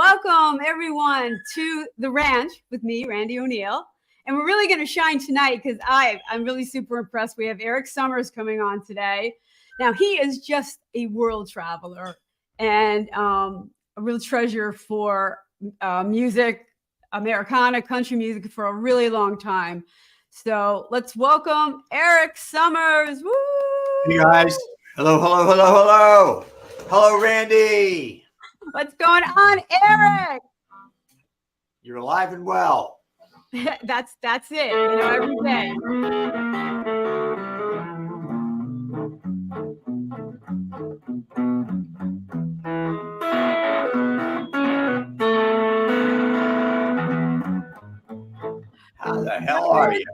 Welcome, everyone, to the ranch with me, Randie O'Neill. And we're really going to shine tonight because I'm really super impressed. We have Eric Sommers coming on today. Now, he is just a world traveler and a real treasure for music, Americana, country music for a really long time. So let's welcome Eric Sommers. Woo! Hey, guys. Hello, hello, hello, hello. Hello, Randie. What's going on, Eric? You're alive and well. That's it, every day. How the hell are you?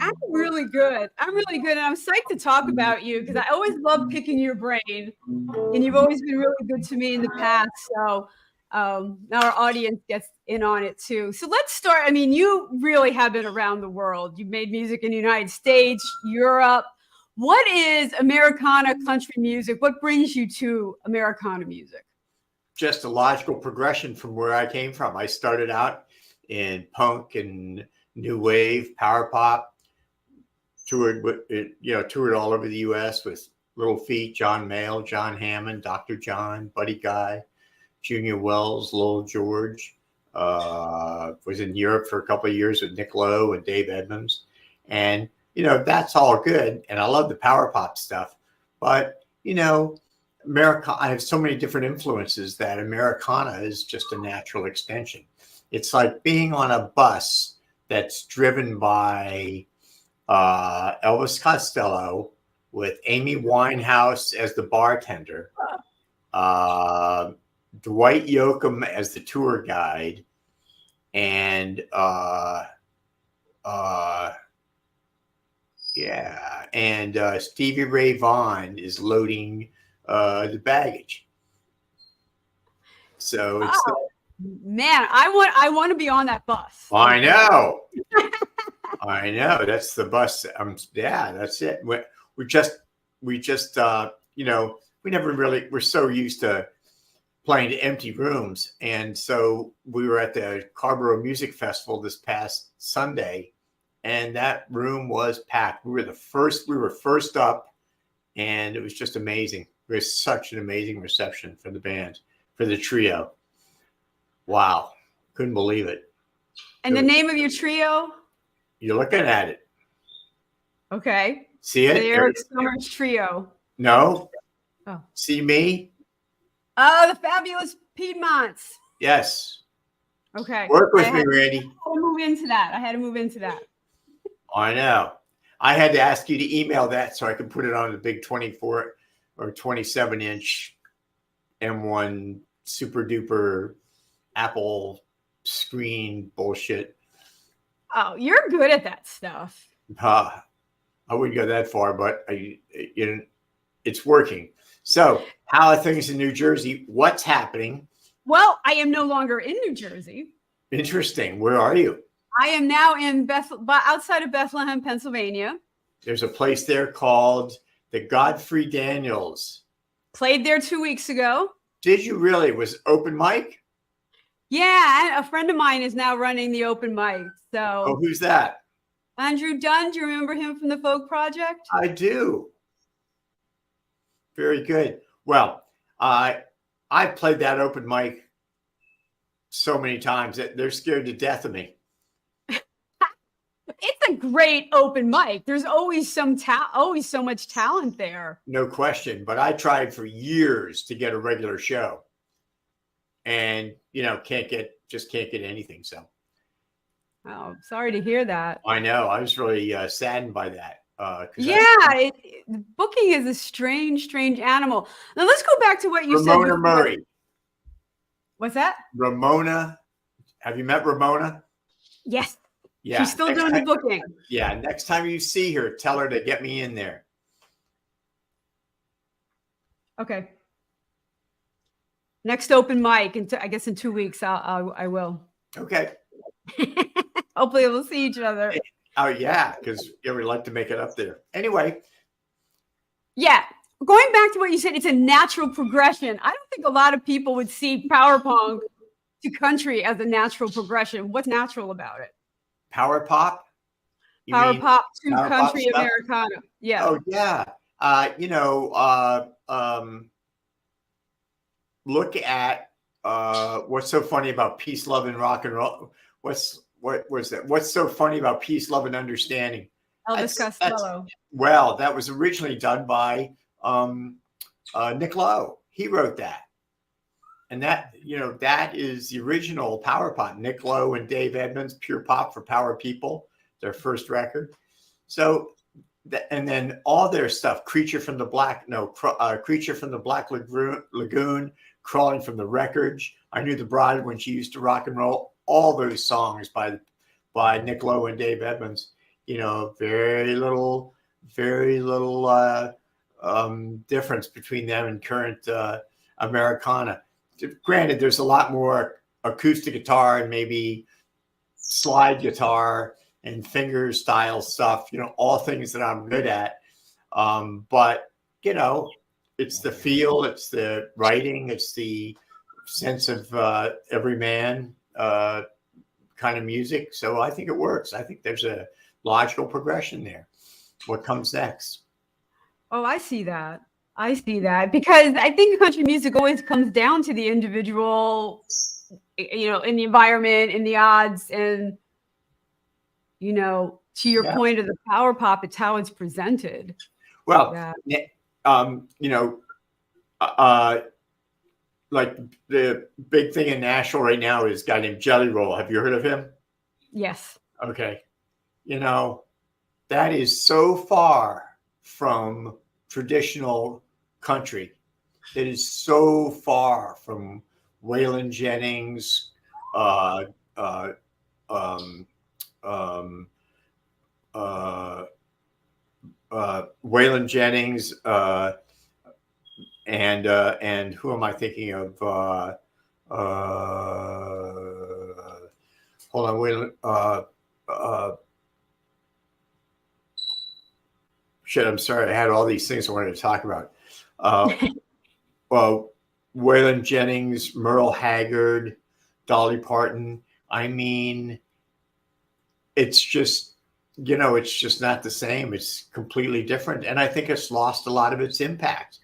I'm really good. And I'm psyched to talk about you because I always love picking your brain, and you've always been really good to me in the past. So now our audience gets in on it too. So let's start. I mean, you really have been around the world. You've made music in the United States, Europe. What is Americana country music? What brings you to Americana music? Just a logical progression from where I came from. I started out in punk and new wave, power pop. Toured all over the U.S. with Little Feat, John Mayall, John Hammond, Dr. John, Buddy Guy, Junior Wells, Lowell George. Was in Europe for a couple of years with Nick Lowe and Dave Edmunds. And, that's all good. And I love the power pop stuff. But, America, I have so many different influences that Americana is just a natural extension. It's like being on a bus that's driven by Elvis Costello with Amy Winehouse as the bartender, Dwight Yoakam as the tour guide, and Stevie Ray Vaughan is loading the baggage. So it's man, I want to be on that bus. I know. I know. That's the bus. That's it. We just we never really, we're so used to playing to empty rooms. And so we were at the Carborough Music Festival this past Sunday, and that room was packed. We were first up, and it was just amazing. It was such an amazing reception for the band, for the trio. Wow. Couldn't believe it. And the name of your trio? You're looking at it. Okay. See it? The Eric Sommers Trio. No. Oh. See me? Oh, the Fabulous Piedmonts. Yes. Okay. Work with me, Randie. I had to move into that. I know. I had to ask you to email that so I could put it on the big 24 or 27-inch M1 super duper Apple screen bullshit. Oh, you're good at that stuff. I wouldn't go that far, but it's working. So how are things in New Jersey? What's happening? Well, I am no longer in New Jersey. Interesting. Where are you? I am now in outside of Bethlehem, Pennsylvania. There's a place there called the Godfrey Daniels. Played there 2 weeks ago. Did you really? Was open mic? Yeah, a friend of mine is now running the open mic. So, oh, who's that? Andrew Dunn. Do you remember him from the Folk Project? I do. Very good. Well, I played that open mic so many times that they're scared to death of me. It's a great open mic. There's always always so much talent there. No question. But I tried for years to get a regular show, and can't get anything. So, oh, sorry to hear that. I know. I was really saddened by that. Booking is a strange animal. Now let's go back to what you said. Ramona Murray. What's that? Ramona. Have you met Ramona? Yes. Yeah. She's still doing the booking. Yeah. Next time you see her, tell her to get me in there. Okay. Next open mic, and I guess in 2 weeks, I will. Okay. Hopefully we'll see each other. Oh yeah, because we'd like to make it up there. Anyway. Yeah. Going back to what you said, it's a natural progression. I don't think a lot of people would see power punk to country as a natural progression? What's natural about it? Power pop? You Power mean pop to power pop country stuff? Americana. Yeah. Oh yeah. Look at what's so funny about peace, love, and rock and roll. What was that? What's so funny about peace, love, and understanding? Elvis Costello. Well, that was originally done by Nick Lowe. He wrote that. And that, that is the original power pop. Nick Lowe and Dave Edmunds, Pure Pop for Power People, their first record. So, and then all their stuff, Creature from the Black Lagoon, Crawling from the Wreckage, I Knew the Bride When She Used to Rock and Roll, all those songs by Nick Lowe and Dave Edmunds, very little difference between them and current Americana. Granted, there's a lot more acoustic guitar and maybe slide guitar and finger style stuff, all things that I'm good at. But, it's the feel, it's the writing, it's the sense of everyman kind of music. So I think it works. I think there's a logical progression there. What comes next? Oh, I see that. Because I think country music always comes down to the individual, in the environment, in the odds, and, to your point of the power pop, it's how it's presented. Well, like the big thing in Nashville right now is a guy named Jelly Roll. Have you heard of him? Yes. Okay. That is so far from traditional country. It is so far from Waylon Jennings, Waylon Jennings, and who am I thinking of? Hold on, Waylon. Shit, I'm sorry. I had all these things I wanted to talk about. Waylon Jennings, Merle Haggard, Dolly Parton. I mean, it's just, it's just not the same. It's completely different. And I think it's lost a lot of its impact.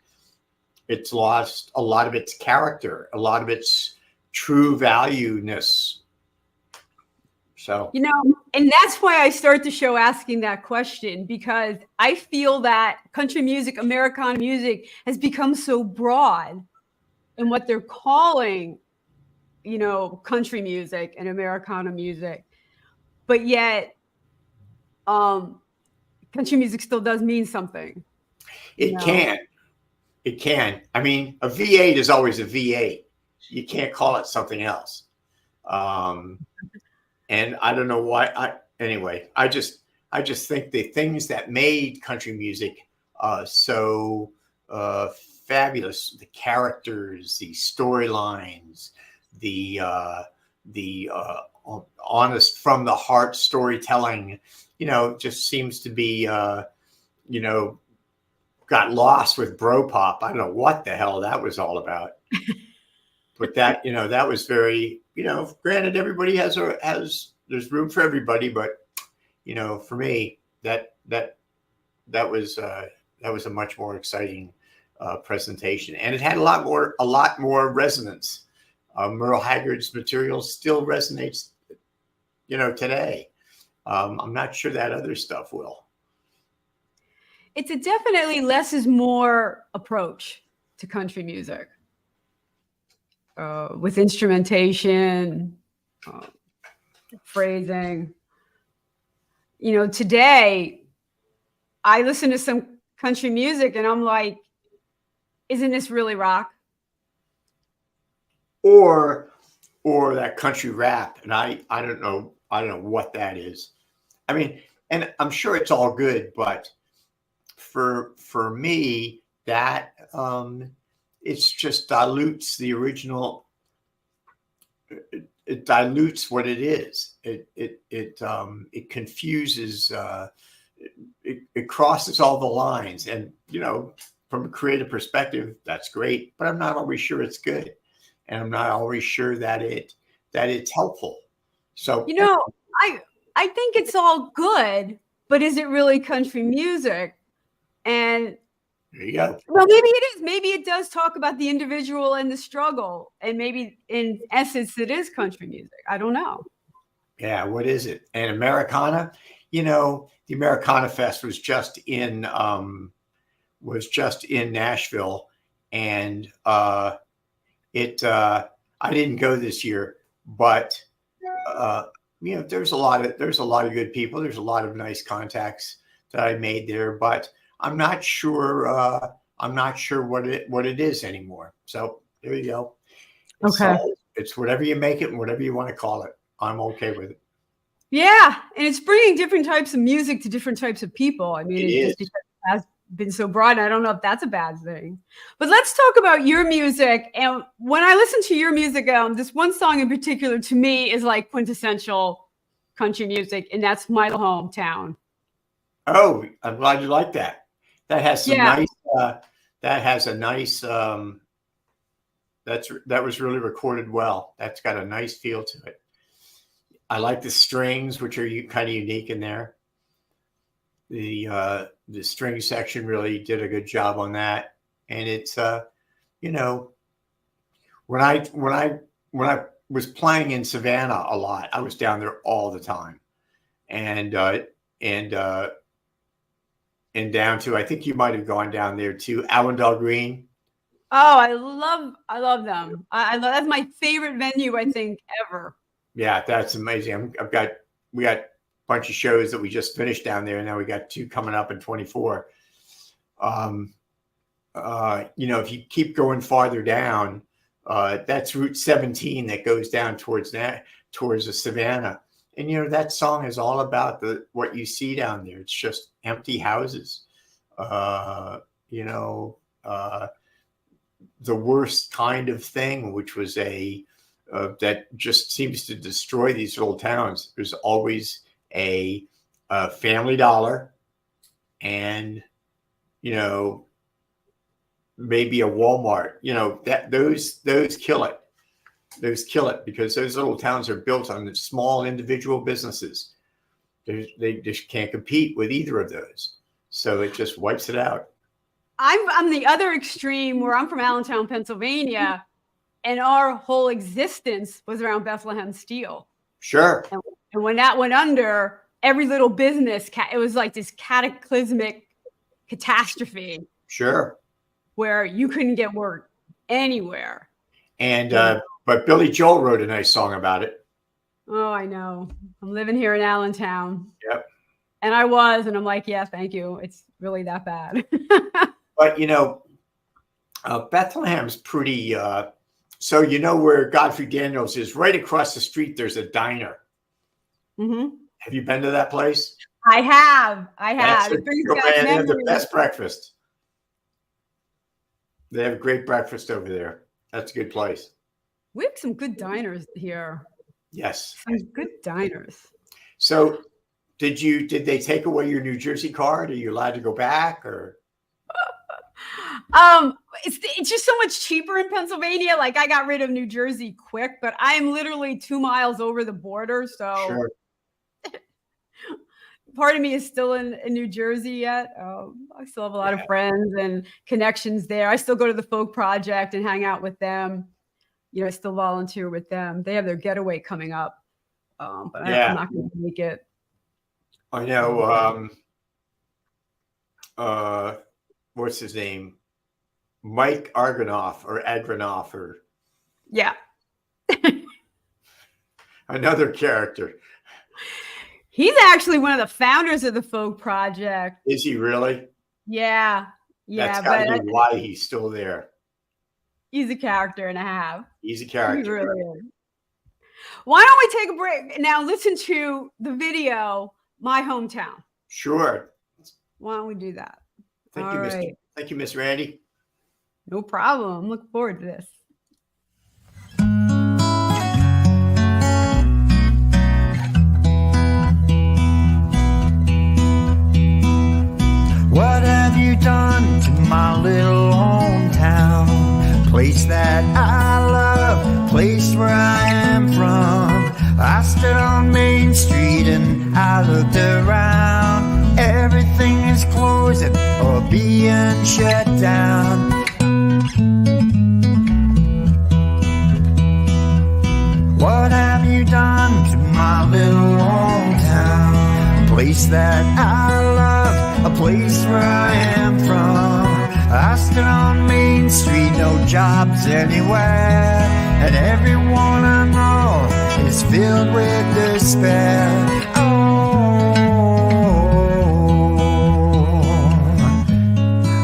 It's lost a lot of its character, a lot of its true value-ness. So, and that's why I start the show asking that question, because I feel that country music, Americana music has become so broad in what they're calling, country music and Americana music. But yet, country music still does mean something. It can. I mean, a V8 is always a V8. You can't call it something else. And I don't know why. I just think the things that made country music so fabulous, the characters, the storylines, the honest from the heart storytelling, just seems to be, got lost with bro pop. I don't know what the hell that was all about. But that, that was very, granted, everybody there's room for everybody, but, for me, that was a much more exciting presentation, and it had a lot more resonance. Merle Haggard's material still resonates, today. I'm not sure that other stuff will. It's a definitely less is more approach to country music. With instrumentation, phrasing. Today I listen to some country music and I'm like, isn't this really rock? Or that country rap. And I don't know what that is. I mean, and I'm sure it's all good, but for me, that it's just dilutes the original. It dilutes what it is. It confuses. It crosses all the lines, and from a creative perspective, that's great. But I'm not always sure it's good, and I'm not always sure that it that it's helpful. So, I think it's all good, but is it really country music? And there you go. Well, maybe it is. Maybe it does talk about the individual and the struggle. And maybe in essence, it is country music. I don't know. Yeah, what is it? And Americana, the Americana Fest was just in Nashville, and I didn't go this year, but there's a lot of good people. There's a lot of nice contacts that I made there, but I'm not sure what it is anymore. So there you go. It's whatever you make it and whatever you want to call it. I'm okay with it. Yeah, and it's bringing different types of music to different types of people. I mean, it just because it has been so broad, I don't know if that's a bad thing. But let's talk about your music. And when I listen to your music, this one song in particular to me is like quintessential country music, and that's My Hometown. Oh, I'm glad you like that. That has some nice. That has a nice. That was really recorded well. That's got a nice feel to it. I like the strings, which are kind of unique in there. The string section really did a good job on that, and it's when I was playing in Savannah a lot, I was down there all the time, and down to, I think you might have gone down there to Allendale Green. Oh, I love them. That's my favorite venue, I think, ever. Yeah, that's amazing. We got a bunch of shows that we just finished down there, and now we got 2 coming up in 24. If you keep going farther down, that's Route 17 that goes down towards the Savannah. And that song is all about what you see down there. It's just empty houses. The worst kind of thing, which was that just seems to destroy these little towns. There's always a Family Dollar, and maybe a Walmart. Those kill it. Those kill it, because those little towns are built on small individual businesses. They just can't compete with either of those. So it just wipes it out. I'm the other extreme, where I'm from Allentown, Pennsylvania, and our whole existence was around Bethlehem Steel. Sure. And when that went under, every little business, it was like this cataclysmic catastrophe. Sure. Where you couldn't get work anywhere. And but Billy Joel wrote a nice song about it. Oh, I know. I'm living here in Allentown. Yep. And I'm like, yeah, thank you. It's really that bad. But Bethlehem's pretty. So where Godfrey Daniels is, right across the street. There's a diner. Mm-hmm. Have you been to that place? I have. They have the best breakfast. They have great breakfast over there. That's a good place. We have some good diners here. Yes. Some good diners. So did they take away your New Jersey card? Are you allowed to go back, or? It's just so much cheaper in Pennsylvania. Like, I got rid of New Jersey quick, but I'm literally 2 miles over the border. So sure. Part of me is still in New Jersey yet. I still have a lot of friends and connections there. I still go to the Folk Project and hang out with them. I still volunteer with them. They have their getaway coming up, but I'm not going to make it. I know. What's his name? Mike Arganoff or Agranoff or. Yeah. Another character. He's actually one of the founders of the Folk Project. Is he really? Yeah. That's gotta be why he's still there. He's a character and a half. He's a character. He really is. Why don't we take a break now? Listen to the video, My Hometown. Sure. Why don't we do that? Thank you, Miss Randie. No problem. I'm looking forward to this. What have you done to my little hometown? Place that I love, place where I am from. being shut down. What have you done to my little hometown? A place that I love, a place where I am from. I stood on Main Street, no jobs anywhere, and everyone I know is filled with despair.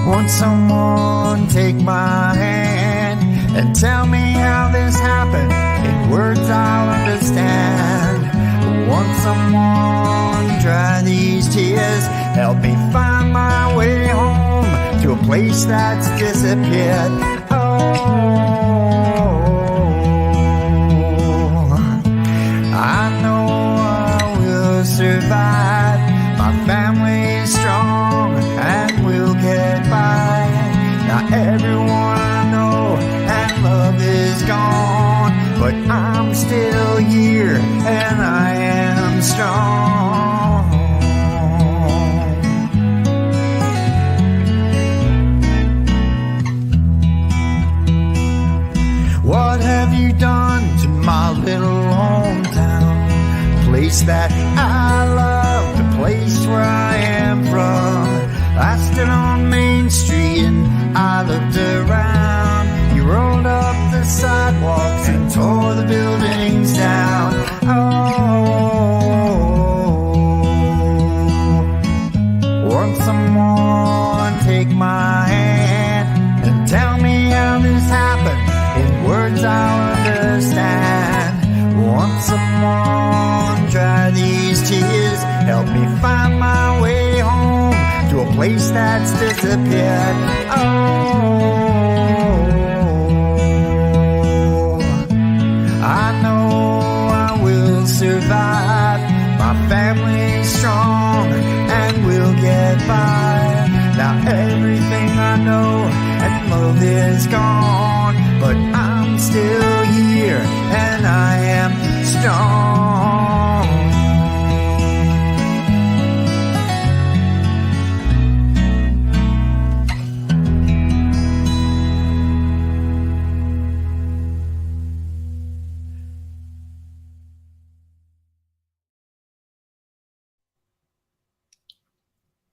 Won't someone take my hand and tell me how this happened in words I'll understand? Won't someone dry these tears, help me find my way home to a place that's disappeared? I know I will survive. My family's strong and we'll get by. Now everyone I know and love is gone, but I'm still here and I am strong. What have you done to my little hometown? Place that I love, the place where I am from. I stood on Main Street and I looked around. You rolled up the sidewalks and tore the buildings down. Won't someone take my hand and tell me how this happened in words I'll understand? Won't someone dry these tears, help me find my way home to a place that's disappeared? I know I will survive. My family's strong and we'll get by. Now everything I know and love is gone, but I'm still here and I am strong.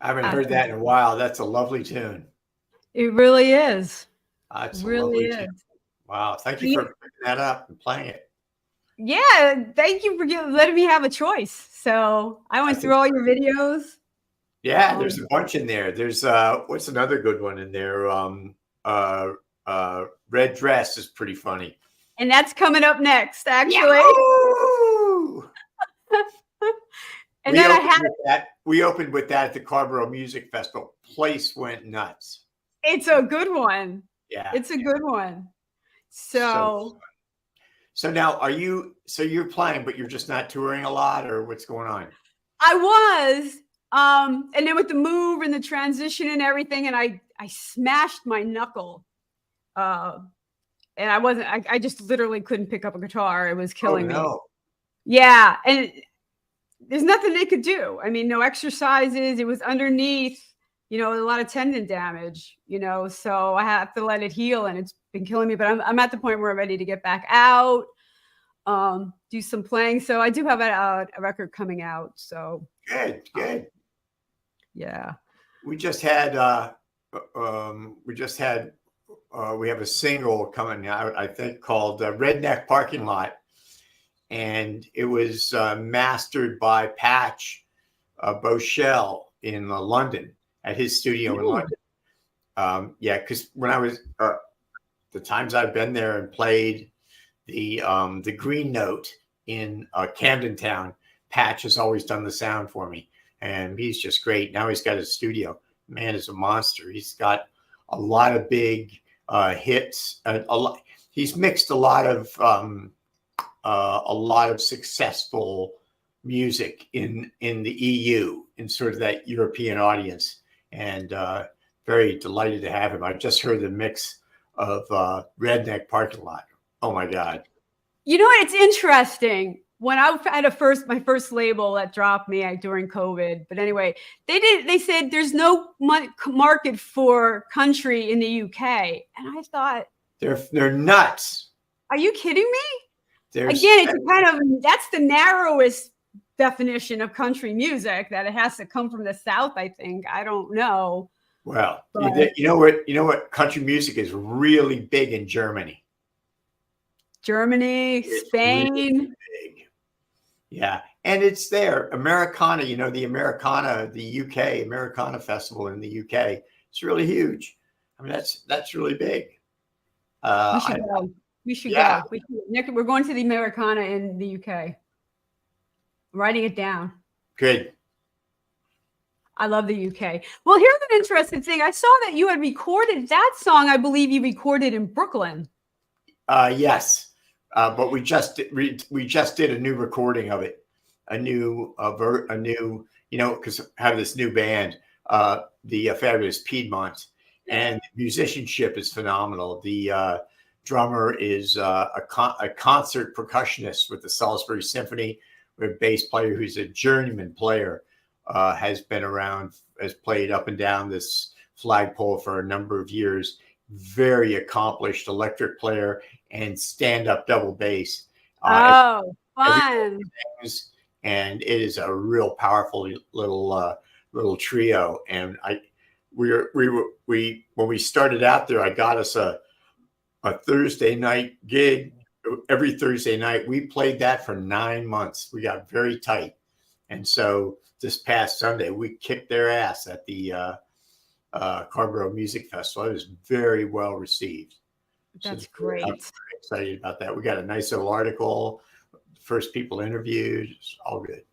I haven't heard that in a while. That's a lovely tune. It really is. That's a Really lovely is. tune. Wow. Thank you for picking that up and playing it. Yeah, thank you for letting me have a choice. So I went through all your videos. Yeah, there's a bunch in there. There's what's another good one in there? Red Dress is pretty funny. And that's coming up next, actually. Yahoo! And then I had we opened with that at the Carborough Music Festival. Place went nuts. It's a good one. Yeah. It's a good one. So now you're playing, but you're just not touring a lot, or what's going on? I was. And then with the move and the transition and everything, and I smashed my knuckle. And I just literally couldn't pick up a guitar. It was killing me. Yeah. And there's nothing they could do. I mean, no exercises. It was underneath, a lot of tendon damage, so I have to let it heal, and it's been killing me, but I'm at the point where I'm ready to get back out, do some playing. So I do have a record coming out. So good. Yeah. We have a single coming out, I think, called Redneck Parking Lot. And it was mastered by Patch Boshell in London, at his studio in London. Because when I was the times I've been there and played the Green Note in Camden Town, Patch has always done the sound for me, and he's just great. Now he's got his studio. Man is a monster. He's got a lot of big hits. He's mixed a lot of successful music in the EU, in sort of that European audience, and very delighted to have him. I just heard the mix of Redneck Parking Lot. Oh my God. You know what? It's interesting. when I had my first label that dropped me during COVID. But anyway, they said there's no market for country in the UK. And I thought, they're nuts. Are you kidding me? There's, Again, that's the narrowest definition of country music, that it has to come from the South, I think. I don't know. Well, you know what country music is really big in Germany. Germany, Spain. Really big. Yeah. And it's there. Americana, the Americana, the UK Americana Festival in the UK. It's really huge. I mean, that's really big. We should go. We should go. We're going to the Americana in the UK. I'm writing it down. Good. I love the UK. Well, here's an interesting thing. I saw that you had recorded that song. I believe you recorded in Brooklyn. Yes. But we just did a new recording of it, a new, because I have this new band, the Fabulous Piedmont, and musicianship is phenomenal. The drummer is a concert percussionist with the Salisbury Symphony. We have a bass player who's a journeyman player, has been around, has played up and down this flagpole for a number of years. Very accomplished electric player and stand-up double bass. Fun! And it is a real powerful little trio. And when we started out there, I got us a Thursday night gig. Every Thursday night, we played that for 9 months. We got very tight, and so this past Sunday, we kicked their ass at the Carborough Music Festival. It was very well received. That's great. I'm very excited about that. We got a nice little article. First people interviewed. It's all good.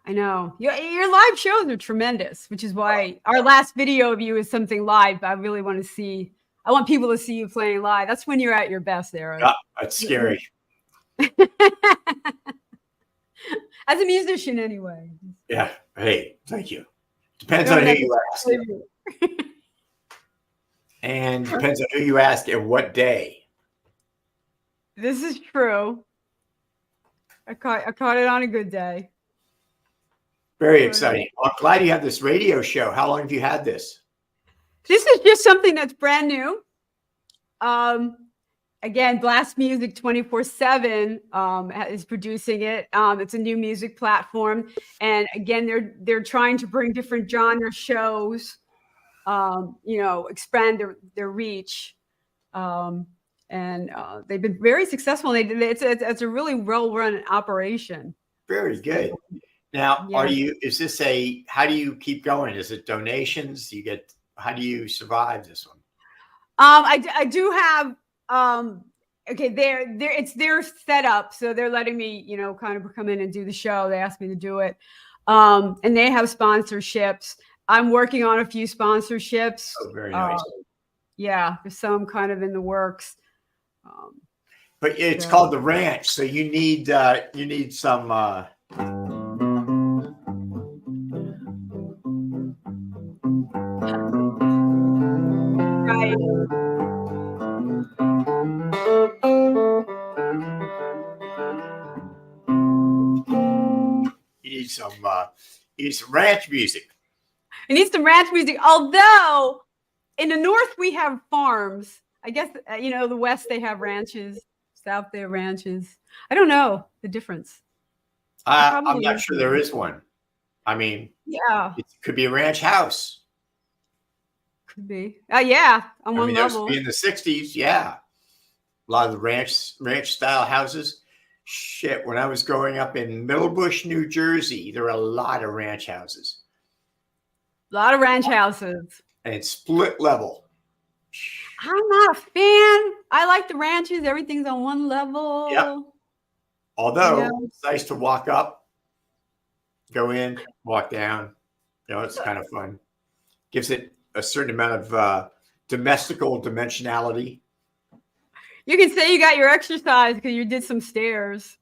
I know. Your live shows are tremendous, which is why our last video of you is something live. I really want to see. I want people to see you playing live. That's when you're at your best, Eric. Yeah, that's scary. As a musician, anyway. Yeah. Hey, thank you. Depends on who you ask. And depends on who you ask and what day. This is true. I caught it on a good day. Very exciting. I'm glad you have this radio show. How long have you had this? This is just something that's brand new. Again, Blast Music 24/7 is producing it. It's a new music platform, and again, they're trying to bring different genre shows, expand their reach, and they've been very successful. It's a really well-run operation. Very good. Now, how do you keep going? Is it donations? How do you survive this one? I do have, it's their setup. So they're letting me, kind of come in and do the show. They asked me to do it. And they have sponsorships. I'm working on a few sponsorships. Oh, very nice. Yeah, there's some kind of in the works. But it's called The Ranch. So you need some, right. You need some ranch music. I need some ranch music. Although in the north we have farms. I guess the west they have ranches. South they have ranches. I don't know the difference. I'm not sure there is one. I mean, yeah, it could be a ranch house. Could be. Yeah, on one There level. used to be in the 60s, yeah. A lot of the ranch style houses. Shit, when I was growing up in Middlebush, New Jersey, there were a lot of ranch houses. A lot of ranch houses. And split level. I'm not a fan. I like the ranches. Everything's on one level. Yeah. Although it's nice to walk up, go in, walk down. It's kind of fun. Gives it a certain amount of domestical dimensionality. You can say you got your exercise because you did some stairs.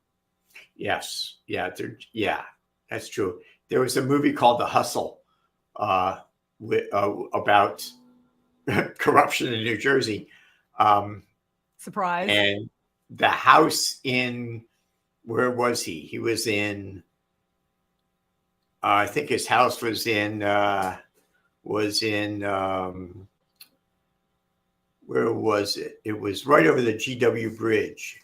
Yes. Yeah. That's true. There was a movie called The Hustle about corruption in New Jersey. Surprise. And the house in where was he? He was in. I think his house was in. Where was it? It was right over the GW Bridge.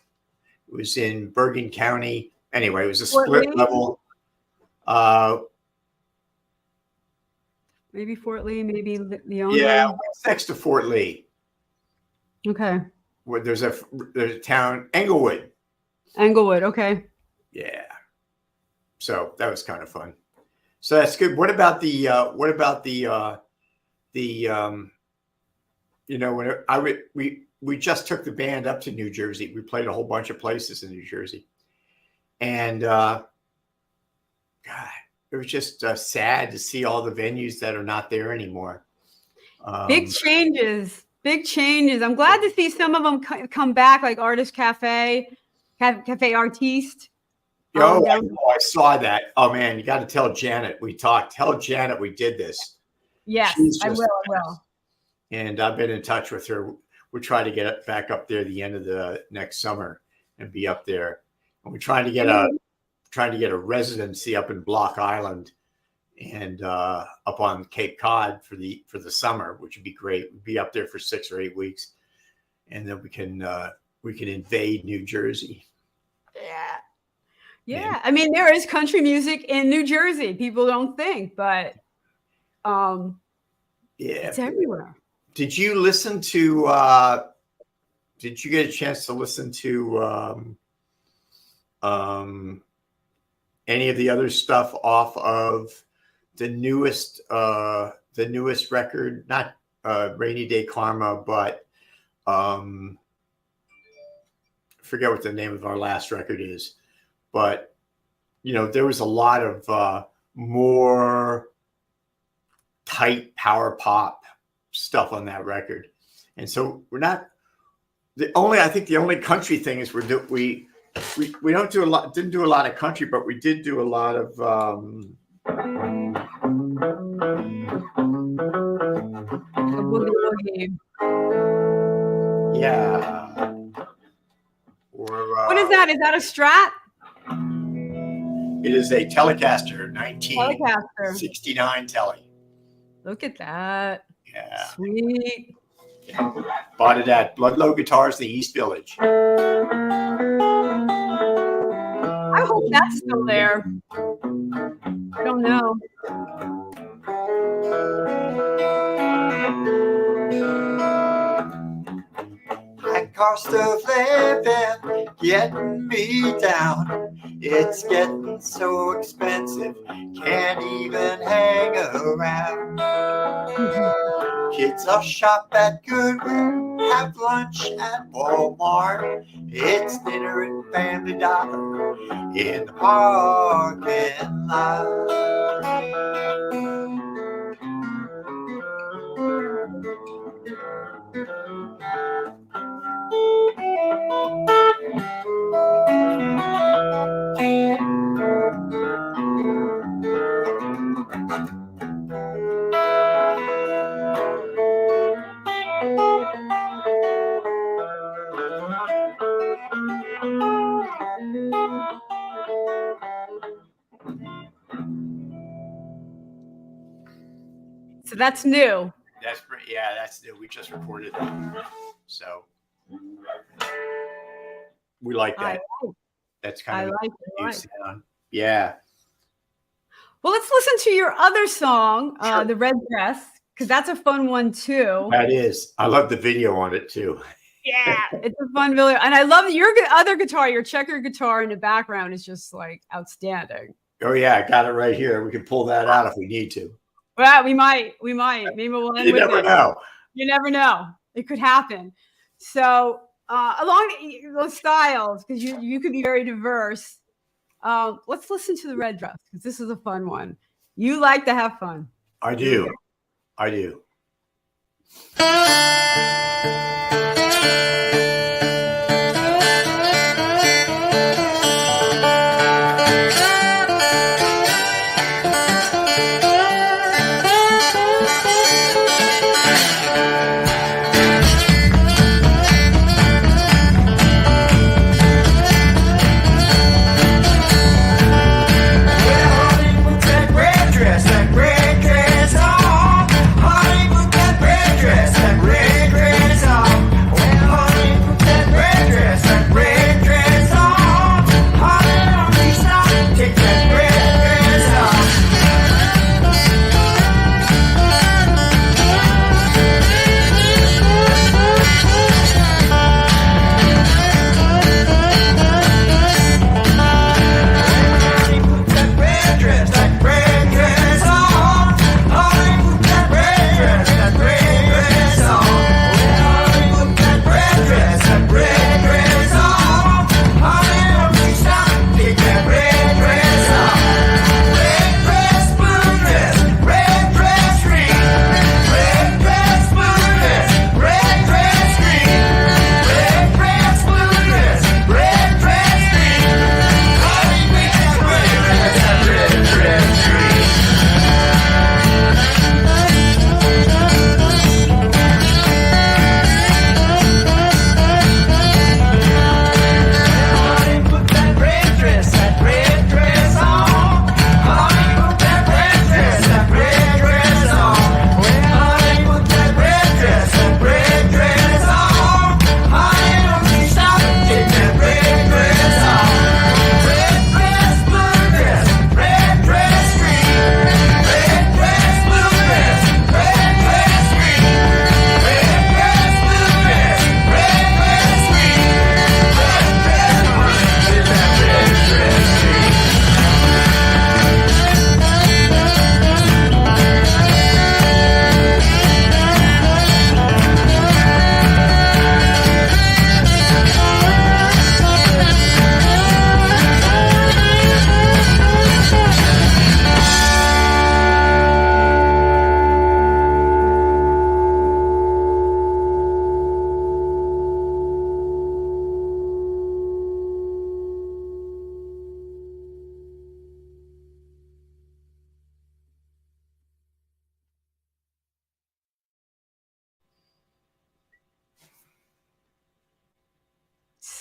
It was in Bergen County. Anyway, it was a split level. Maybe Fort Lee, maybe Leona. Yeah, it's next to Fort Lee. Okay. Where there's a town, Englewood. Englewood. Okay. Yeah. So that was kind of fun. So that's good. What about the when we just took the band up to New Jersey. We played a whole bunch of places in New Jersey, and God, it was just sad to see all the venues that are not there anymore. Big changes. I'm glad to see some of them come back, like Artist Cafe Artiste. I saw that. Oh man, you got to tell Janet we talked. Tell Janet we did this. Yes, I will. And I've been in touch with her. We're trying to get back up there the end of the next summer and be up there. And we're trying to get a residency up in Block Island and up on Cape Cod for the summer, which would be great. We'd be up there for 6 or 8 weeks, and then we can invade New Jersey. Yeah. I mean, there is country music in New Jersey. People don't think, but it's everywhere. Did you listen to? Did you get a chance to listen to any of the other stuff off of the newest record? Not Rainy Day Karma, but I forget what the name of our last record is. But there was a lot of more tight power pop stuff on that record, and so we're not I think the only country thing is we don't do a lot. Didn't do a lot of country, but we did do a lot of yeah. What is that? Is that a Strat? It is a Telecaster 1969 Tele. Look at that. Yeah. Sweet. Yeah. Bought it at Bloodlow Guitars, the East Village. I hope that's still there. I don't know. High cost of living getting me down. It's getting so expensive, can't even hang around. Kids will shop at Goodwill, have lunch at Walmart. It's dinner at Family Dollar in the parking lot. So that's new. That's new. We just recorded that, so we like that. That's kind of new sound. Yeah. Well, let's listen to your other song, sure. The Red Dress, because that's a fun one too. That is. I love the video on it too. Yeah, it's a fun video, and I love your other guitar. Your checker guitar in the background is just like outstanding. Oh yeah, I got it right here. We can pull that out if we need to. Well, we might. Maybe we'll end with it. You never know. You never know. It could happen. So along those styles, because you could be very diverse. Let's listen to the Red Dress, because this is a fun one. You like to have fun. I do. I do.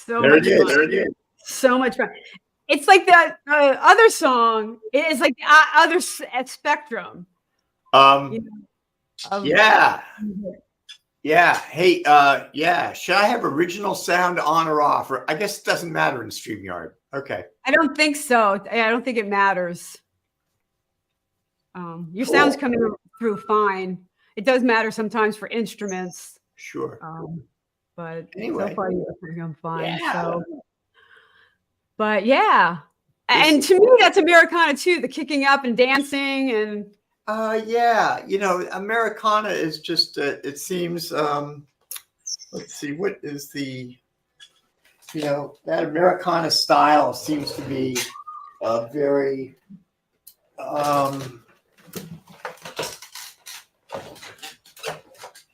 So There it much is. fun. There it is. So much fun. It's like that other song. It is like the other spectrum. You know, Yeah. Yeah. Hey, yeah. Should I have original sound on or off? Or I guess it doesn't matter in StreamYard. Okay. I don't think so. I don't think it matters. Your Cool. sound's coming through fine. It does matter sometimes for instruments. Sure. But Anyway. so far you're fine. Yeah. So, but yeah. And to me, that's Americana too, the kicking up and dancing and yeah, you know, Americana is just it seems let's see, what is the, you know, that Americana style seems to be very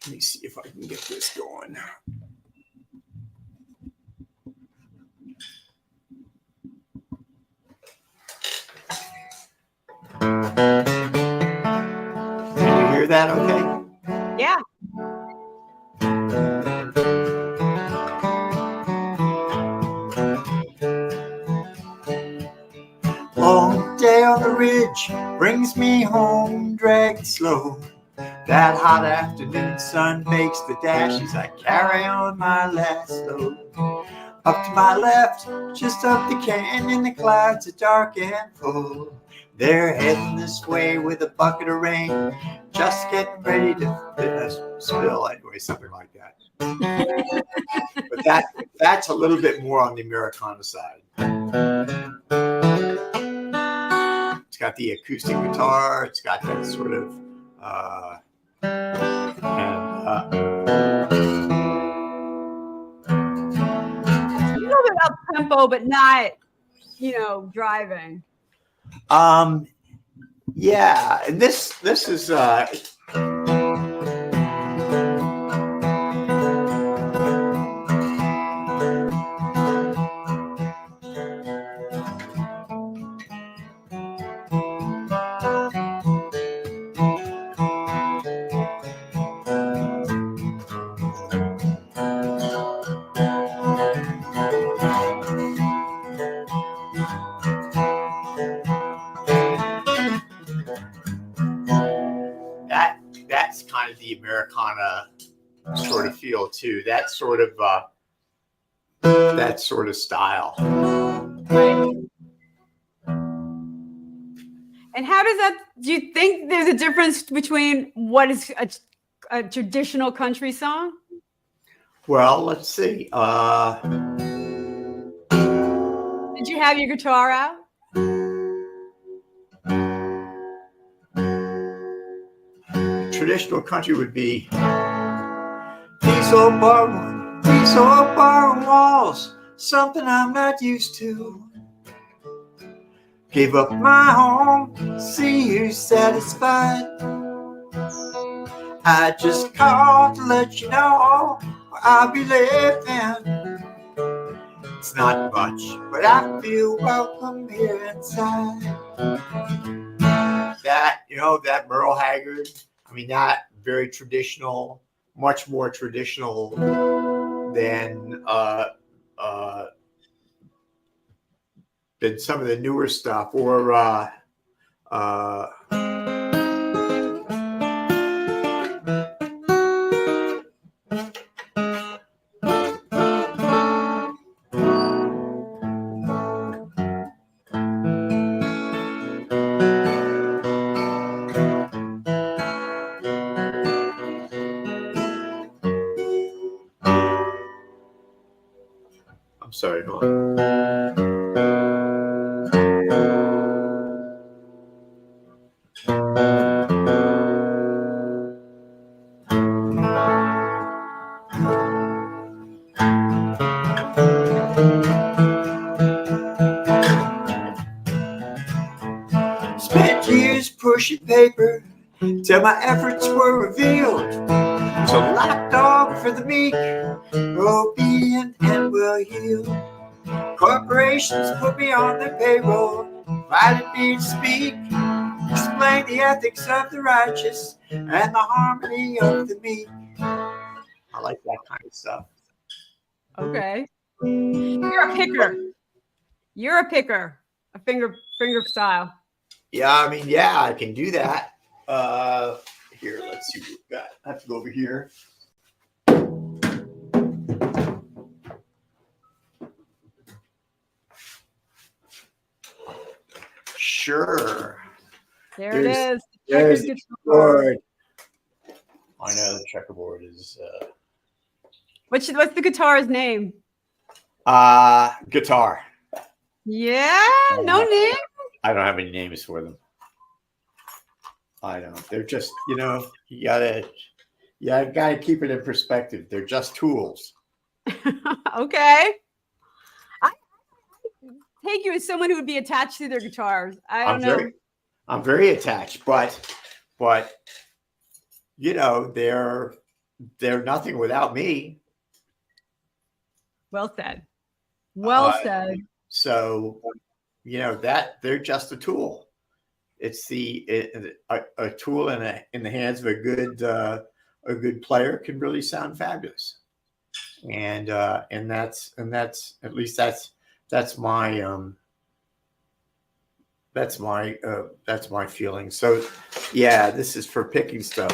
let me see if I can get this going. Can you hear that okay? yeah. Long day on the ridge brings me home, dragged slow. That hot afternoon sun bakes the dashes I carry on my last load. Up to my left, just up the canyon, the clouds are dark and full. They're heading this way with a bucket of rain, just getting ready to spill anyway, something like that. But that's a little bit more on the Americana side. It's got the acoustic guitar. It's got that sort of A little bit up tempo, but not, you know, driving. yeah, and this is that's kind of the Americana sort of feel too. That sort of style. Right. And how does that, do you think there's a difference between what is a traditional country song? Well, let's see. Did you have your guitar out? Traditional country would be these old bar walls, something I'm not used to. Give up my home, see you satisfied. I just called to let you know where I'll be living. It's not much, but I feel welcome here inside. That, you know, that Merle Haggard, I mean, that very traditional, much more traditional than some of the newer stuff, or I'm sorry, hold on. Spent years pushing paper till my efforts were revealed. So lapdog for the meek, obedient and well-heeled. Corporations put me on their payroll, invited me to speak, explain the ethics of the righteous and the harmony of the meek. I like that kind of stuff. Okay. You're a picker. You're a picker. A finger style. Yeah, I mean, yeah, I can do that. Here, let's see what we've got. I have to go over here. Sure. There it is. There's Checkered the guitar. checkerboard. I know the checkerboard is What's the guitar's name? guitar. Yeah, no name. I don't have any names for them. I don't. They're just, you gotta keep it in perspective. They're just tools. Okay. I take you as someone who would be attached to their guitars. I don't know. I'm very attached, but they're nothing without me. Well said. Well said. So, that they're just a tool. It's a tool in the hands of a good player can really sound fabulous. And that's at least that's my feeling. So yeah, this is for picking stuff.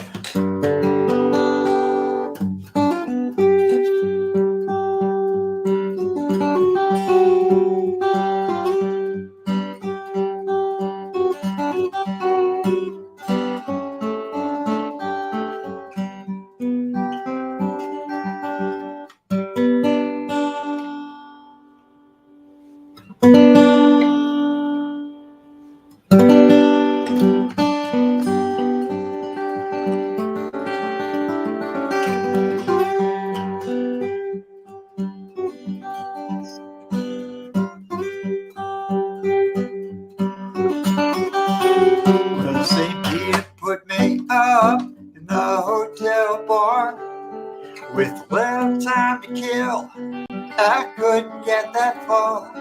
Well, St. Peter put me up in the hotel bar with little time to kill. I couldn't get that far.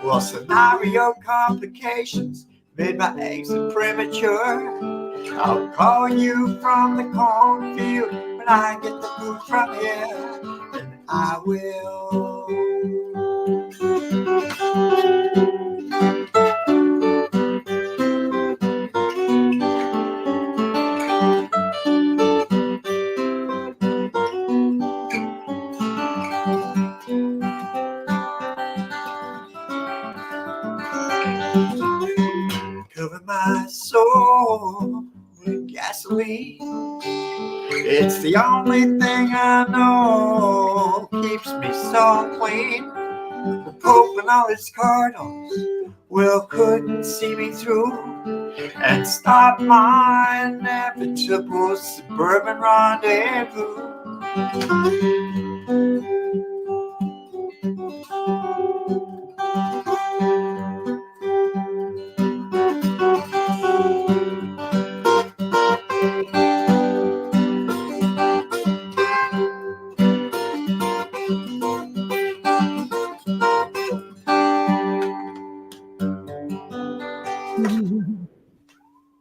Well, scenario complications made my exit premature. I'll call you from the cornfield when I get the food from here, and I will. Cover my soul with gasoline. It's the only thing I know keeps me so clean. The Pope and all his cardinals, well, couldn't see me through and stop my inevitable suburban rendezvous.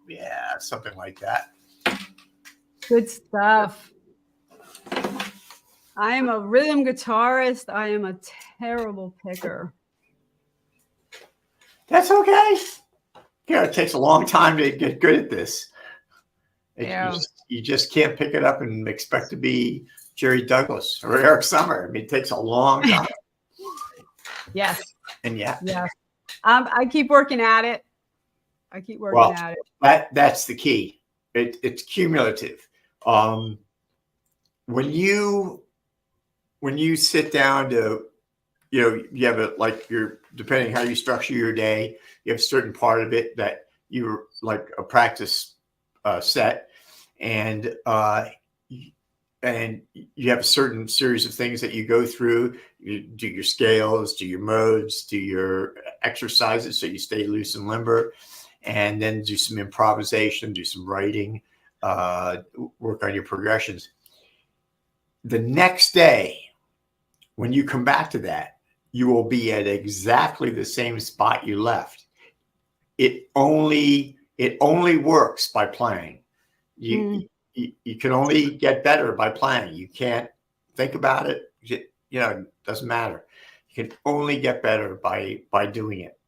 Yeah, something like that. Good stuff. I am a rhythm guitarist. I am a terrible picker. That's okay. It takes a long time to get good at this. Yeah. You just can't pick it up and expect to be Jerry Douglas or Eric Summer. I mean, it takes a long time. Yes. And yeah. I keep working at it. At it. That's the key. It's cumulative. When you sit down to, you have depending how you structure your day, you have a certain part of it that you're like a practice set, and you have a certain series of things that you go through. You do your scales, do your modes, do your exercises so you stay loose and limber, and then do some improvisation, do some writing, work on your progressions. The next day, when you come back to that, you will be at exactly the same spot you left. It only works by playing. You can only get better by playing. You can't think about it. It doesn't matter. You can only get better by doing it.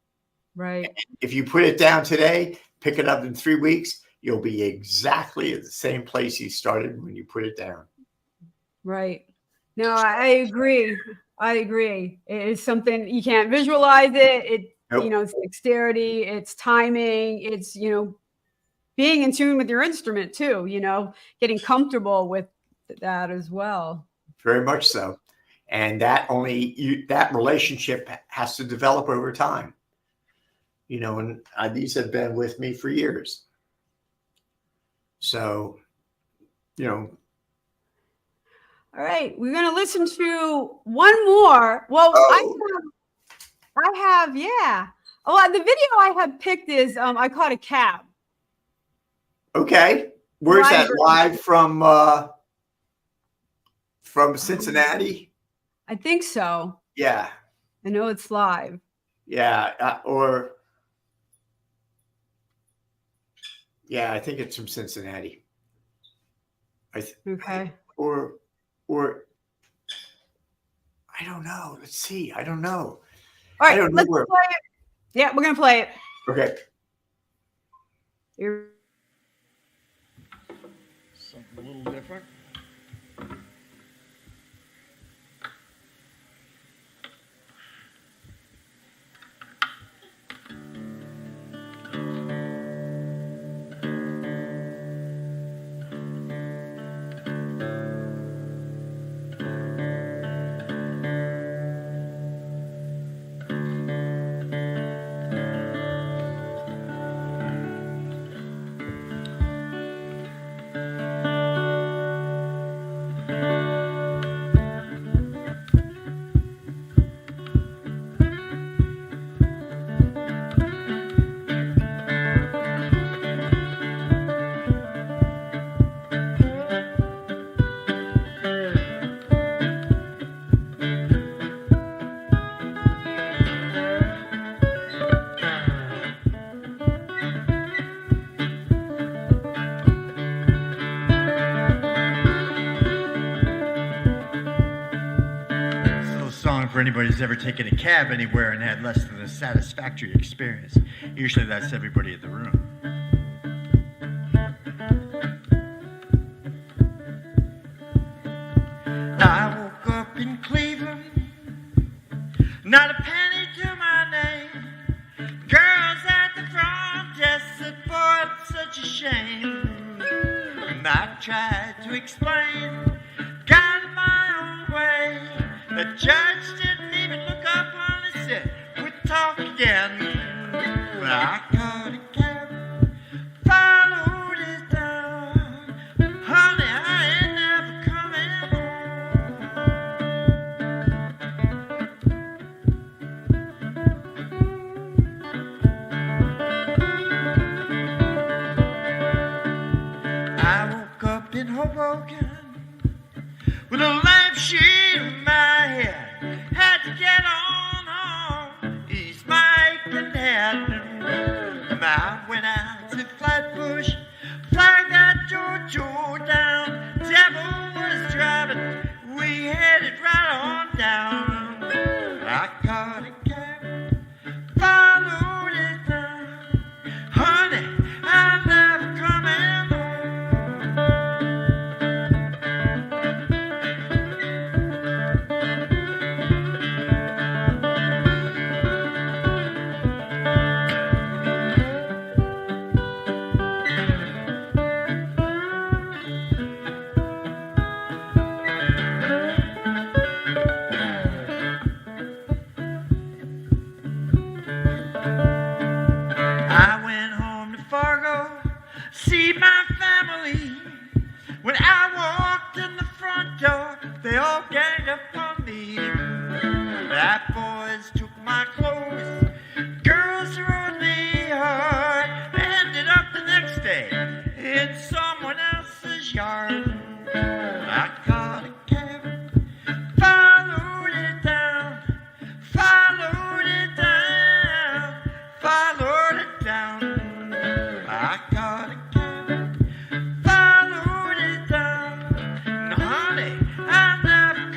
Right. If you put it down today, pick it up in 3 weeks, you'll be exactly at the same place you started when you put it down. Right. No, I agree. I agree. It is something you can't visualize it. Nope. It's dexterity, it's timing, it's, being in tune with your instrument too, getting comfortable with that as well. Very much so. And that relationship has to develop over time. And these have been with me for years. So, All right, we're going to listen to one more. Well, I have, yeah. Oh, the video I have picked is I Caught a Cab. Okay. Where's that? Live from Cincinnati? I think so. Yeah. I know it's live. Yeah. I think it's from Cincinnati. Okay. Or I don't know. Let's see. I don't know. All right, let's play it. Yeah, we're gonna play it. Okay. Something a little different. For anybody who's ever taken a cab anywhere and had less than a satisfactory experience. Usually that's everybody in the room. I woke up in Cleveland, not a penny to my name. Girls at the front desk said, boy, it's such a shame. And I tried to explain, got my own way. The judge didn't even look up on and said, we'll talk again. But I caught a cab, followed it down. Honey, I ain't never coming home. I woke up in Hoboken with a lampshade in my head. Had to get on home, East Mike Manhattan. I went out to Flatbush, flagged that Jojo down. Devil was driving, we headed right on down. I caught a cab, followed it down. Honey, I'm never coming home. See my family. When I walked in the front door, they all ganged up on me. Bad boys took my clothes, girls rode me hard. Ended up the next day in someone else's yard. I caught a cab, followed it down, followed it down, followed it down. I caught a cab, followed it down. And honey, I'm never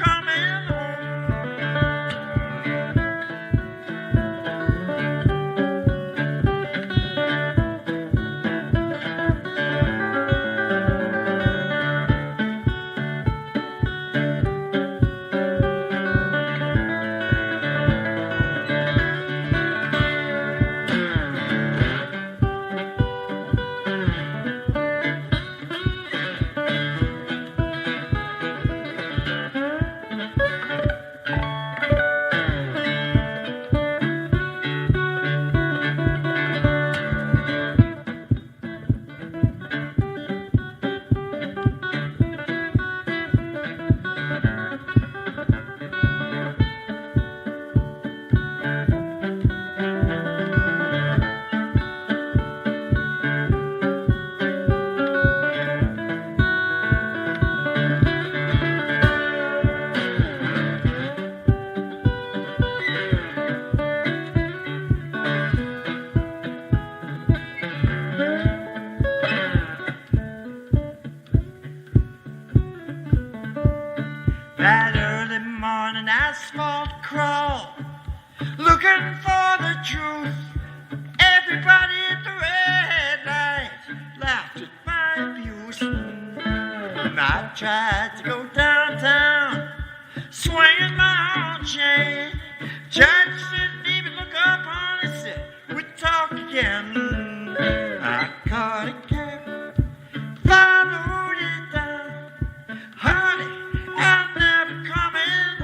that early morning asphalt crawl, looking for the truth. Everybody at the red light laughed at my abuse. And I tried to go downtown, swinging my own chain. Judge didn't even look up on it, said, we'd talk again. I caught a cab, followed it down. Honey, I'm never coming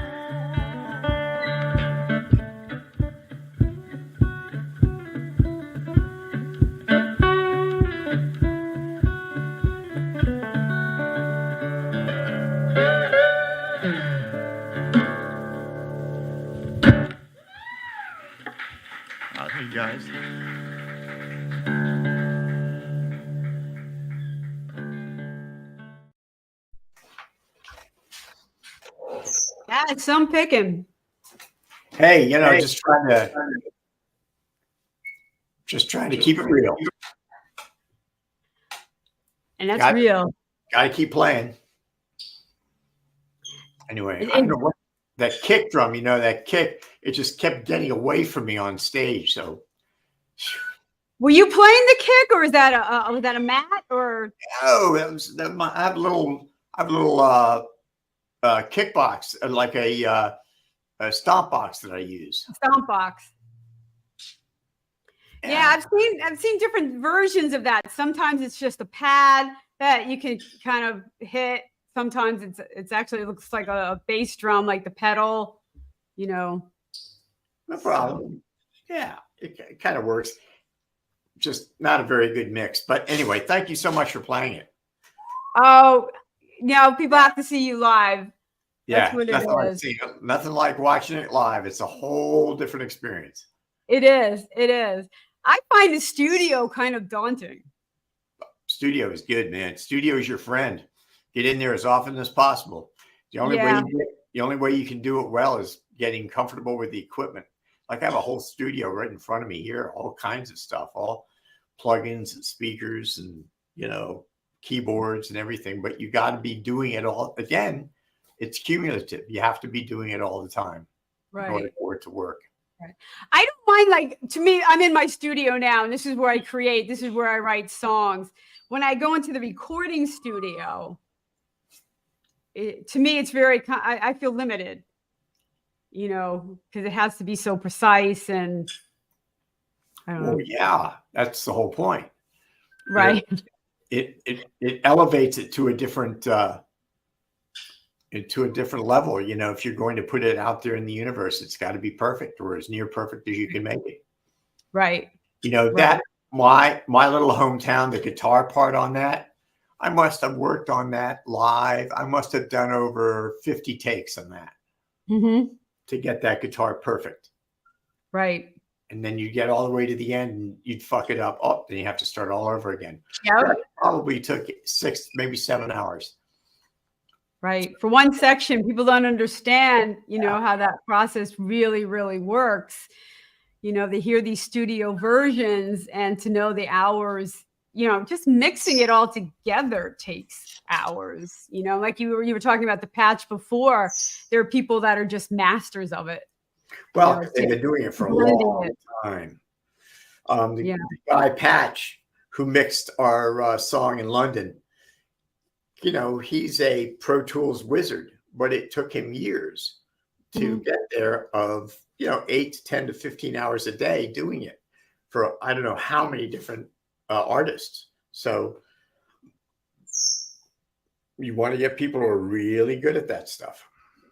Hey guys. Yeah, it's some picking. Hey, just trying to keep it real. And that's real. Got to keep playing. Anyway, I don't know what that kick drum, that kick, it just kept getting away from me on stage. So, were you playing the kick, or was that a mat, or? No, I have a little kickbox, like a stomp box that I use. Stomp box. Yeah, I've seen different versions of that. Sometimes it's just a pad that you can kind of hit. Sometimes it's actually looks like a bass drum, like the pedal, No problem. Yeah, it kind of works. Just not a very good mix. But anyway, thank you so much for playing it. Oh, people have to see you live. Yeah, nothing like watching it live. It's a whole different experience. It is. It is. I find the studio kind of daunting. Studio is good, man. Studio is your friend. Get in there as often as possible. The only way you can do it well is getting comfortable with the equipment. Like I have a whole studio right in front of me here, all kinds of stuff, all plugins and speakers and keyboards and everything. But you got to be doing it all. Again, it's cumulative. You have to be doing it all the time in order for it to work. Right. I don't mind, to me, I'm in my studio now, and this is where I create. This is where I write songs. When I go into the recording studio, to me, it's I feel limited, because it has to be so precise, and I don't know. Well, yeah, that's the whole point. Right. It elevates it to a different level. If you're going to put it out there in the universe, it's got to be perfect, or as near perfect as you can make it. Right. That my little hometown, the guitar part on that, I must have worked on that live. I must have done over 50 takes on that to get that guitar perfect. Right. And then you get all the way to the end and you'd fuck it up. Oh, then you have to start all over again. Yeah. That probably took 6, maybe 7 hours. Right. For one section, people don't understand, how that process really, really works. They hear these studio versions, and to know the hours, just mixing it all together takes hours. Like you were talking about the patch before. There are people that are just masters of it. Well, they've been doing it for a long time. The guy Patch, who mixed our song in London, he's a Pro Tools wizard, but it took him years to get there of, 8 to 10 to 15 hours a day doing it for, I don't know how many different artists. So you want to get people who are really good at that stuff.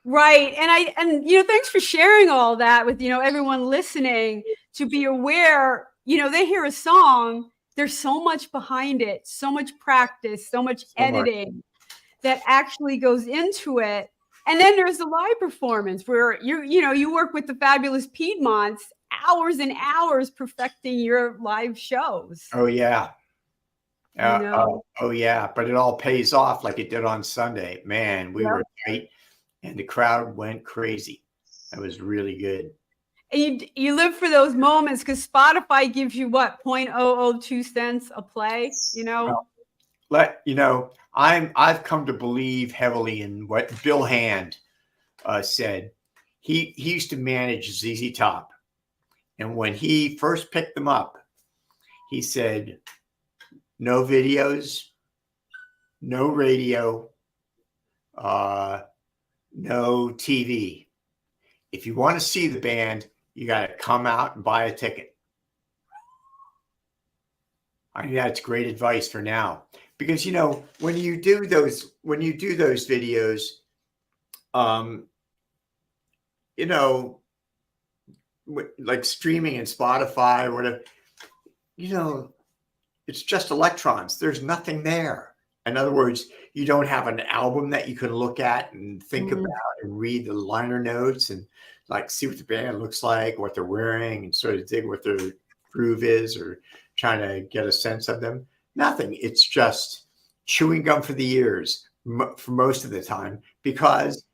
Right. And thanks for sharing all that with, everyone listening, to be aware, they hear a song, there's so much behind it, so much practice, so much editing that actually goes into it. And then there's the live performance where you work with the fabulous Piedmonts, hours and hours perfecting your live shows. Oh yeah. Oh yeah. But it all pays off like it did on Sunday. Man, we were tight and the crowd went crazy. That was really good. And you live for those moments, because Spotify gives you what, 0.002 cents a play, Well, I've come to believe heavily in what Bill Hand, said he used to manage ZZ Top, and when he first picked them up, he said, "No videos, no radio, no TV. If you want to see the band, you got to come out and buy a ticket." I mean, that's great advice for now, because when you do those videos, like streaming and Spotify or whatever, it's just electrons. There's nothing there. In other words, you don't have an album that you can look at and think about and read the liner notes and like see what the band looks like, what they're wearing, and sort of dig what their groove is or trying to get a sense of them. Nothing. It's just chewing gum for the ears for most of the time, because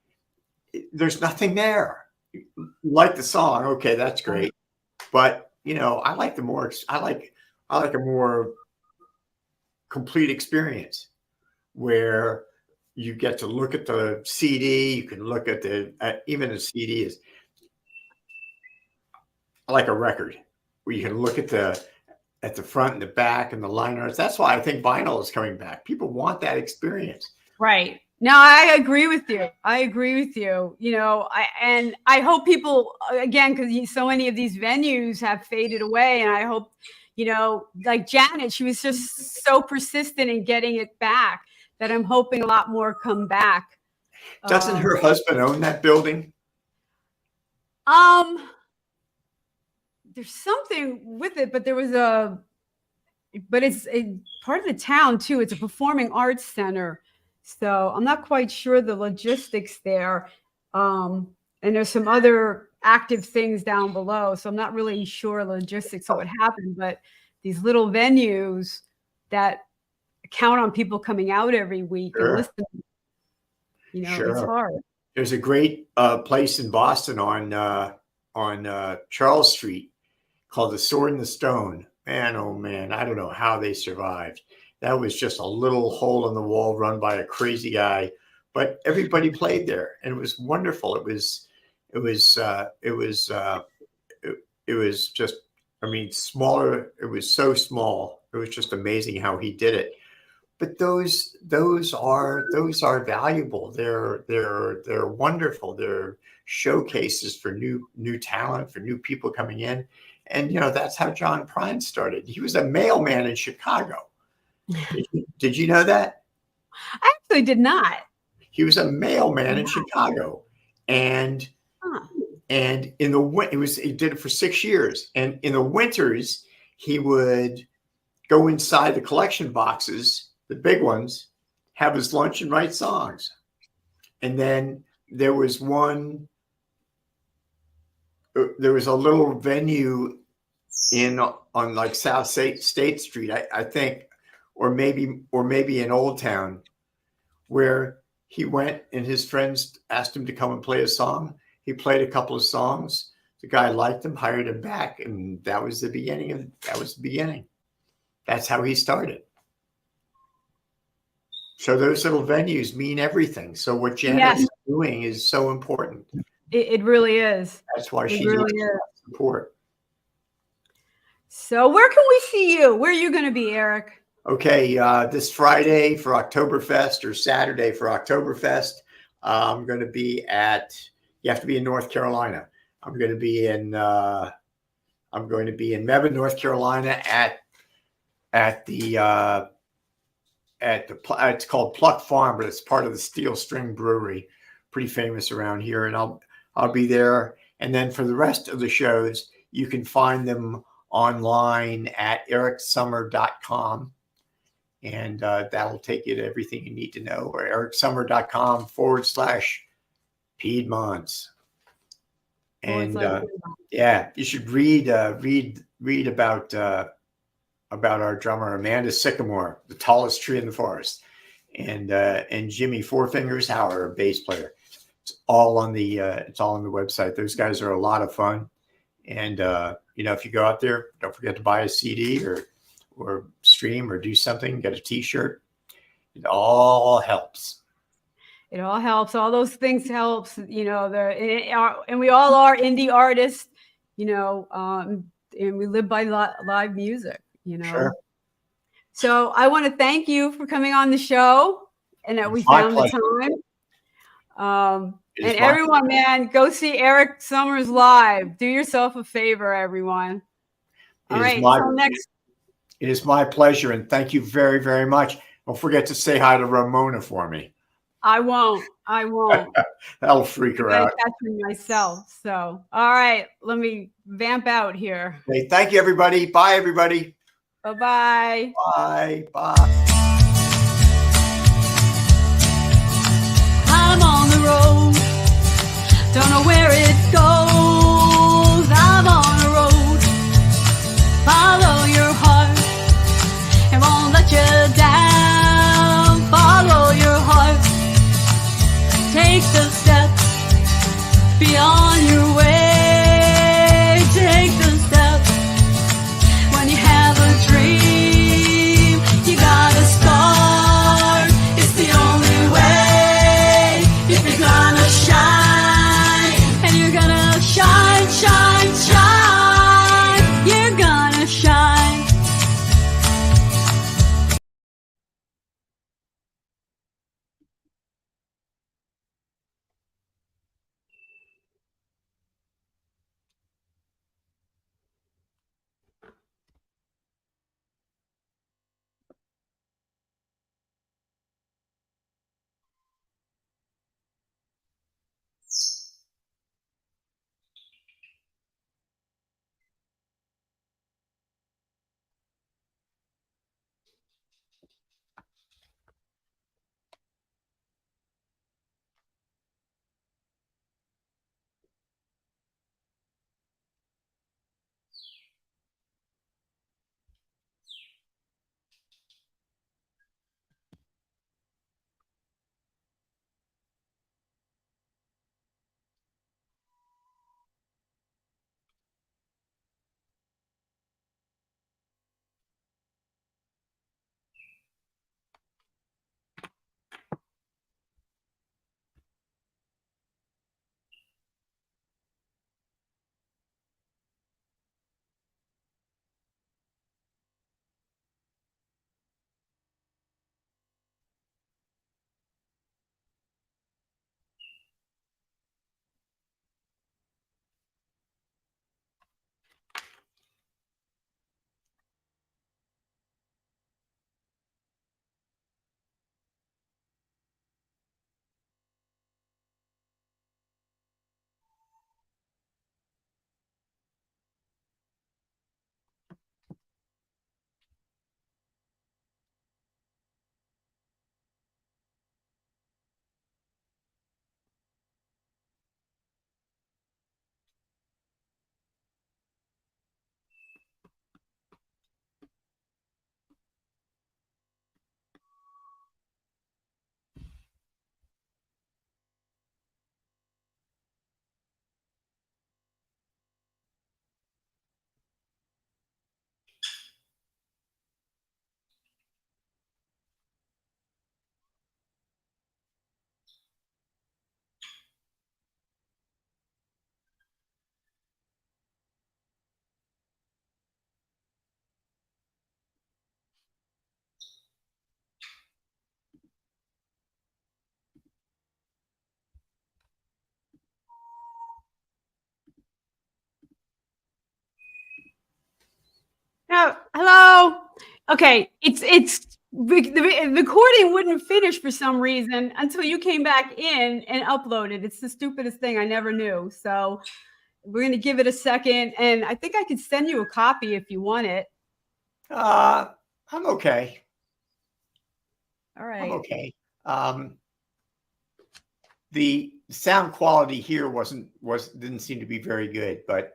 there's nothing there. You like the song, okay, that's great, but I like a more complete experience where you get to look at the CD. You can look at even a CD is like a record, where you can look at the front and the back and the liners. That's why I think vinyl is coming back. People want that experience. Right. No, I agree with you. I hope people, again, because so many of these venues have faded away, and I hope, like Janet, she was just so persistent in getting it back that I'm hoping a lot more come back. Doesn't her husband own that building? There's something with it, but it's a part of the town too. It's a performing arts center. So I'm not quite sure the logistics there. And there's some other active things down below. So I'm not really sure logistics of what happened, but these little venues that count on people coming out every week and listening, it's hard. There's a great place in Boston on Charles Street called the Sword and the Stone. Man, oh man, I don't know how they survived. That was just a little hole in the wall run by a crazy guy, but everybody played there, and it was wonderful. It was just, smaller. It was so small. It was just amazing how he did it. But those are valuable. They're wonderful. They're showcases for new talent, for new people coming in. And that's how John Prine started. He was a mailman in Chicago. Did you know that? I actually did not. He was a mailman in Chicago, and in the he did it for 6 years. And in the winters, he would go inside the collection boxes, the big ones, have his lunch and write songs. And then there was a little venue on like South State Street, I think, or maybe in Old Town, where he went and his friends asked him to come and play a song. He played a couple of songs. The guy liked him, hired him back, and that was the beginning. That's how he started. So those little venues mean everything. So what Janet is doing is so important. It really is. That's why she really needs support. So where can we see you? Where are you going to be, Eric? Okay, this Friday for Oktoberfest or Saturday for Oktoberfest, I'm going to be you have to be in North Carolina. I'm going to be in Mebane, North Carolina it's called Pluck Farm, but it's part of the Steel String Brewery, pretty famous around here. And I'll be there. And then for the rest of the shows, you can find them online at ericsummer.com. And that'll take you to everything you need to know, or ericsummer.com/Piedmonts. And you should read about our drummer Amanda Sycamore, the tallest tree in the forest, and Jimmy Four Fingers Howard, our bass player. It's all on the website. Those guys are a lot of fun. And if you go out there, don't forget to buy a CD or stream or do something, get a t-shirt. It all helps. It all helps. All those things helps, you know, and we all are indie artists, you know, and we live by live music, you know. Sure. So I want to thank you for coming on the show and that we found the time. And everyone, man, go see Eric Sommers live. Do yourself a favor, everyone. All right. Until next. It is my pleasure. And thank you very, very much. Don't forget to say hi to Ramona for me. I won't. That'll freak her out. Catch me myself. So, all right. Let me vamp out here. Okay, thank you, everybody. Bye, everybody. Bye-bye. Bye. Bye. I'm on the road. Don't know where it goes. I'm on the road. Follow your heart. It won't let you down. Follow your heart. Take the steps beyond your way. Take the steps. When you have a dream, you gotta start. It's the only way. If you're gonna shine, and you're gonna shine, shine, shine. You're gonna shine. Oh, hello. Okay, the recording wouldn't finish for some reason until you came back in and uploaded. It's the stupidest thing. I never knew. So we're gonna give it a second, and I think I could send you a copy if you want it. I'm okay. All right. I'm okay. The sound quality here didn't seem to be very good, but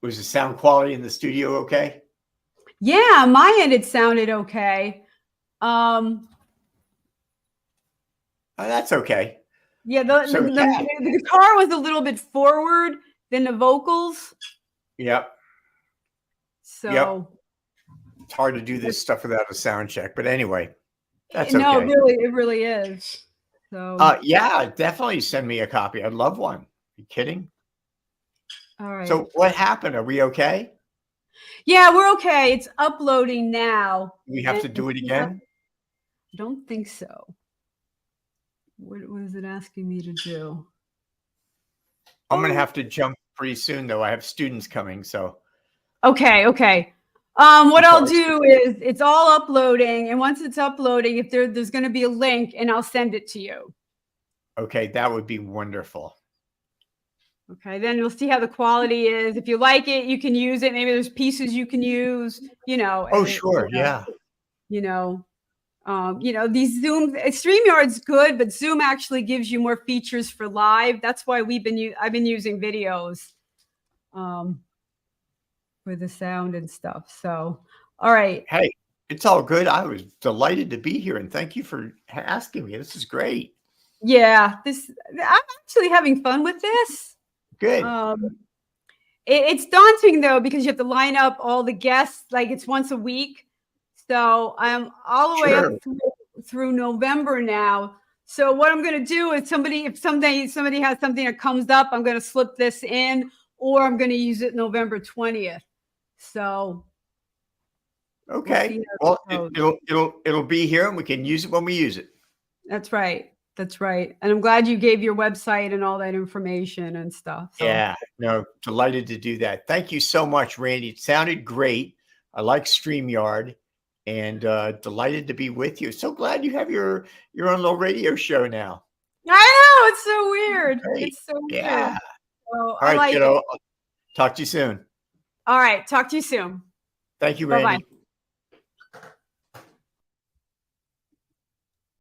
was the sound quality in the studio okay? Yeah, my end it sounded okay. That's okay. Yeah, the guitar was a little bit forward than the vocals. Yep. So yep. It's hard to do this stuff without a sound check, but anyway, that's no, okay. it really is. So, Yeah, definitely send me a copy. I'd love one. You kidding? all right. So what happened? Are we okay? Yeah, we're okay. It's uploading now. We have to And do it yeah, again? I don't think so. What is it asking me to do? I'm going to have to jump pretty soon, though. I have students coming, so. Okay. What I'll Because- do is it's all uploading, and once it's uploading, if there's going to be a link, and I'll send it to you. Okay, that would be wonderful. Okay, then you'll see how the quality is. If you like it, you can use it. Maybe there's pieces you can use. Oh, sure, yeah. You know, these StreamYard's good, but Zoom actually gives you more features for live. That's why I've been using videos, for the sound and stuff. So, all right. Hey, it's all good. I was delighted to be here, and thank you for asking me. This is great. Yeah, I'm actually having fun with this. Good. It's daunting though, because you have to line up all the guests, like it's once a week. So I'm all the way up through November now. So what I'm going to do is if someday somebody has something that comes up, I'm going to slip this in, or I'm going to use it November 20th. So. Okay. Well, it'll be here, and we can use it when we use it. That's right. That's right. And I'm glad you gave your website and all that information and stuff. So. Yeah, no, delighted to do that. Thank you so much, Randie. It sounded great. I like StreamYard, and delighted to be with you. So glad you have your own little radio show now. I know, it's so weird. Great. It's so weird. Yeah. So, All right, kiddo. I'll talk to you soon. All right. Talk to you soon. Thank you, Randie. Bye-bye.